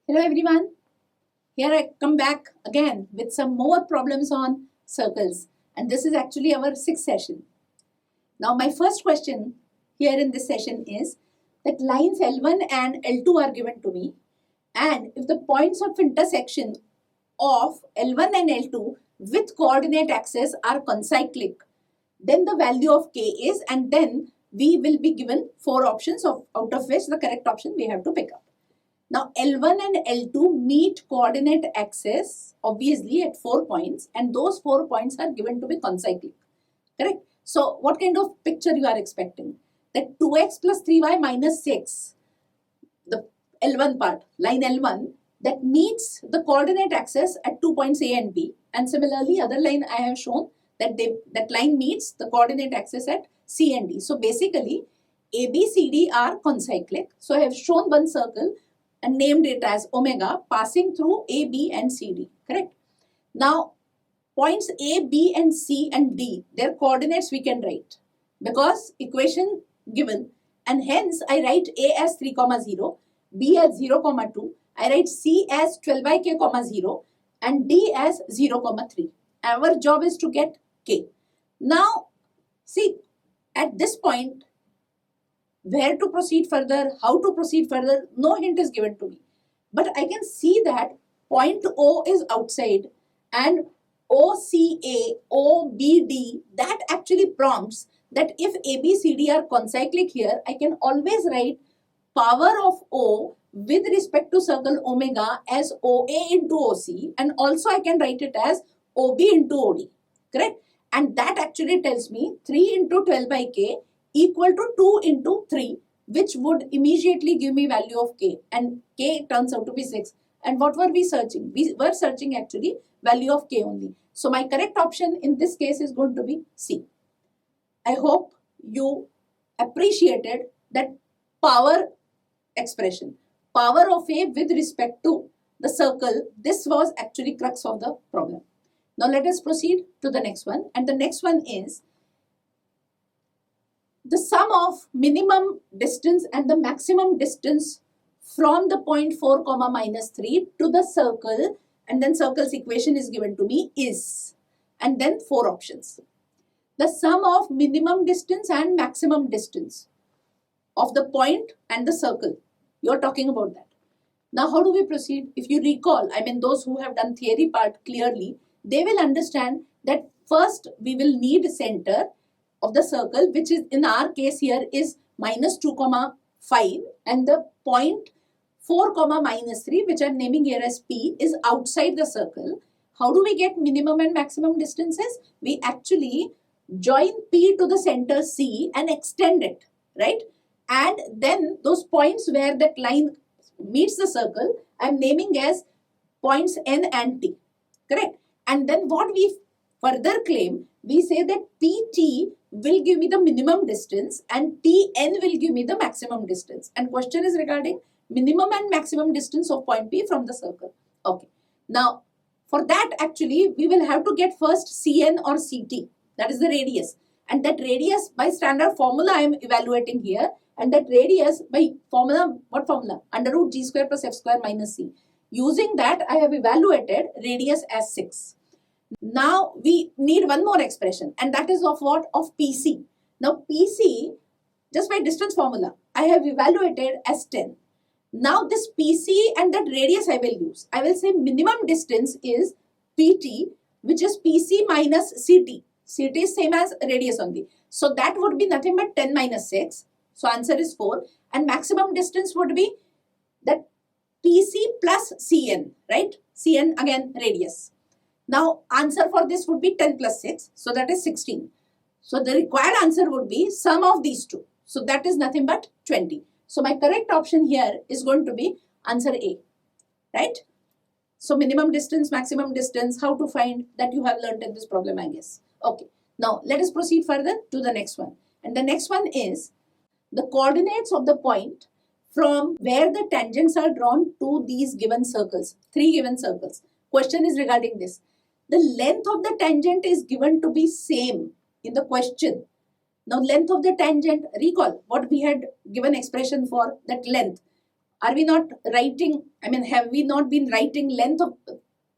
Hello everyone, here I come back again with some more problems on circles, and this is actually our sixth session. Now my first question here in this session is that lines L1 and L2 are given to me, and if the points of intersection of L1 and L2 with coordinate axes are concyclic, then the value of k is, and then we will be given four options out of which the correct option we have to pick up. Now L1 and L2 meet coordinate axis obviously at 4 points, and those 4 points are given to be concyclic. Correct? So what kind of picture you are expecting? That 2x plus 3y minus 6, the L1 part, line L1, that meets the coordinate axis at 2 points A and B, and similarly other line I have shown that that line meets the coordinate axis at C and D. So basically A, B, C, D are concyclic. So I have shown one circle and named it as omega passing through A, B and C, D. Correct? Now, points A, B and C and D, their coordinates we can write because equation given, and hence I write A as 3, 0, B as 0, 2, I write C as 12 by k, 0 and D as 0, 3. Our job is to get k. Now, see, at this point, where to proceed further, how to proceed further, no hint is given to me. But I can see that point O is outside and OCA, OBD, that actually prompts that if ABCD are concyclic here, I can always write power of O with respect to circle omega as OA into OC, and also I can write it as OB into OD. Correct? And that actually tells me 3 into 12 by k equal to 2 into 3, which would immediately give me value of k, and k turns out to be 6. And what were we searching? We were searching actually value of k only. So my correct option in this case is going to be C. I hope you appreciated that power expression. Power of A with respect to the circle. This was actually crux of the problem. Now let us proceed to the next one. And the next one is the sum of minimum distance and the maximum distance from the point 4, minus 3 to the circle, and then circle's equation is given to me is, and then 4 options. The sum of minimum distance and maximum distance of the point and the circle. You are talking about that. Now how do we proceed? If you recall, I mean those who have done theory part clearly, they will understand that first we will need center of the circle, which is in our case here is minus 2, 5, and the point 4, minus 3, which I am naming here as P, is outside the circle. How do we get minimum and maximum distances? We actually join P to the center C and extend it, right? And then those points where that line meets the circle, I am naming as points N and T, correct? And then what we further claim, we say that PT will give me the minimum distance and TN will give me the maximum distance. And question is regarding minimum and maximum distance of point P from the circle. Okay. Now, for that actually, we will have to get first CN or CT. That is the radius. And that radius by standard formula I am evaluating here. And that radius by formula, what formula? Under root G square plus F square minus C. Using that, I have evaluated radius as 6. Now we need one more expression, and that is of what? Of PC. Now PC, just by distance formula, I have evaluated as 10. Now this PC and that radius I will use. I will say minimum distance is PT, which is PC minus CT. CT is same as radius only. So that would be nothing but 10 minus 6. So answer is 4. And maximum distance would be that PC plus CN, right? CN again radius. Now answer for this would be 10 plus 6. So that is 16. So the required answer would be sum of these two. So that is nothing but 20. So my correct option here is going to be answer A, right? So minimum distance, maximum distance, how to find, that you have learned in this problem, I guess. Okay. Now let us proceed further to the next one. And the next one is the coordinates of the point from where the tangents are drawn to these given circles, 3 given circles. Question is regarding this. The length of the tangent is given to be same in the question. Now length of the tangent, recall what we had given expression for that length. Are we not writing, have we not been writing length of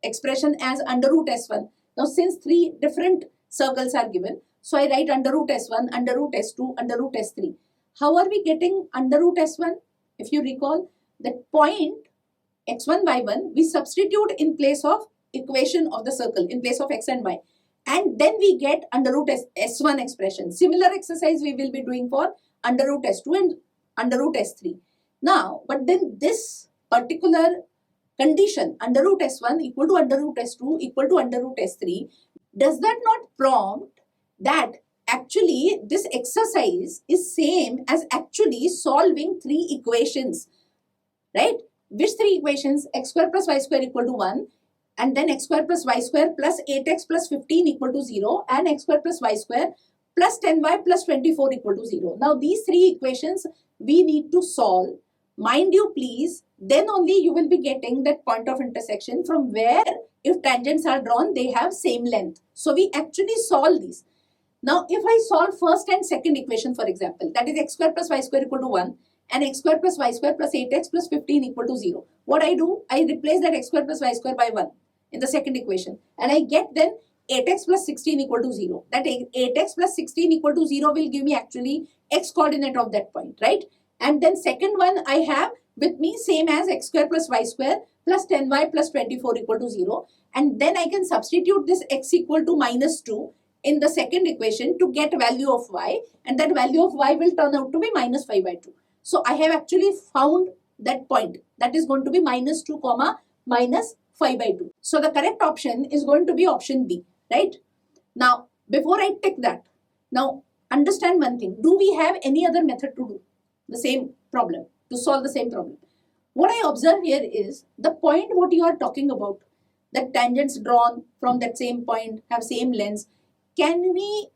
expression as under root S1? Now, since 3 different circles are given, so I write under root S1, under root S2, under root S3. How are we getting under root S1? If you recall, that point x1, y1, we substitute in place of equation of the circle, in place of x and y. And then we get under root S1 expression. Similar exercise we will be doing for under root S2 and under root S3. Now, but then this particular condition, under root S1 equal to under root S2 equal to under root S3, does that not prompt that actually this exercise is same as actually solving 3 equations, right? Which 3 equations? X square plus y square equal to 1, and then x square plus y square plus 8x plus 15 equal to 0, and x square plus y square plus 10y plus 24 equal to 0. Now, these 3 equations we need to solve. Mind you, please, then only you will be getting that point of intersection from where, if tangents are drawn, they have same length. So, we actually solve these. Now, if I solve first and second equation, for example, that is x square plus y square equal to 1 and x square plus y square plus 8x plus 15 equal to 0. What I do? I replace that x square plus y square by 1 in the second equation, and I get then 8x plus 16 equal to 0. That 8x plus 16 equal to 0 will give me actually x coordinate of that point, right? And then second one I have with me same as x square plus y square plus 10y plus 24 equal to 0. And then I can substitute this x equal to minus 2 in the second equation to get value of y, and that value of y will turn out to be minus 5 by 2. So I have actually found that point, that is going to be minus 2 comma minus 5 by 2. So the correct option is going to be option B, right? Now, before I tick that, now understand one thing. Do we have any other method to do the same problem, to solve the same problem? What I observe here is the point what you are talking about, that tangents drawn from that same point have same lengths. Can we,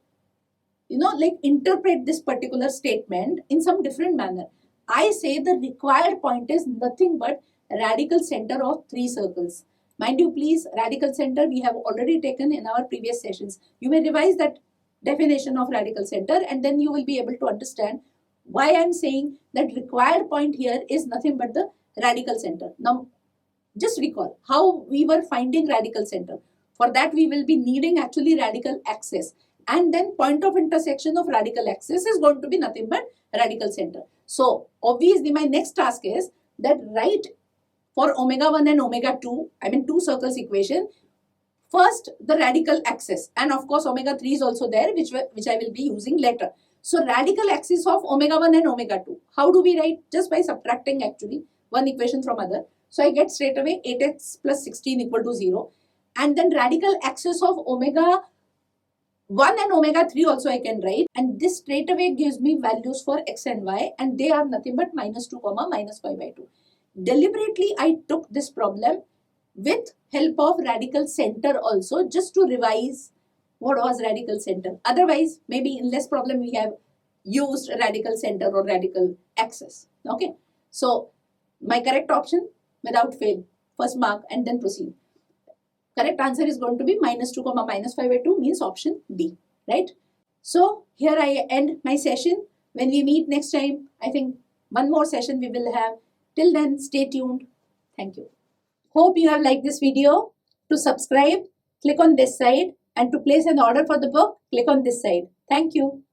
interpret this particular statement in some different manner? I say the required point is nothing but radical center of 3 circles. Mind you, please, radical center we have already taken in our previous sessions. You may revise that definition of radical center, and then you will be able to understand why I am saying that required point here is nothing but the radical center. Now, just recall how we were finding radical center. For that, we will be needing actually radical axis. And then point of intersection of radical axis is going to be nothing but radical center. So, obviously, my next task is that write for omega 1 and omega 2, 2 circles equation, first the radical axis, and of course omega 3 is also there, which I will be using later. So radical axis of omega 1 and omega 2, how do we write? Just by subtracting actually one equation from other. So I get straight away 8x plus 16 equal to 0, and then radical axis of omega 1 and omega 3 also I can write, and this straight away gives me values for x and y, and they are nothing but minus 2 comma minus 5 by 2. Deliberately I took this problem with help of radical center also, just to revise what was radical center. Otherwise, maybe in less problem we have used radical center or radical axis. Okay, so my correct option without fail, first mark and then proceed. Correct answer is going to be minus 2 comma minus 5 by 2, means option B, right? So here I end my session. When we meet next time, I think one more session we will have. Till then, stay tuned. Thank you. Hope you have liked this video. To subscribe, click on this side, and to place an order for the book, click on this side. Thank you.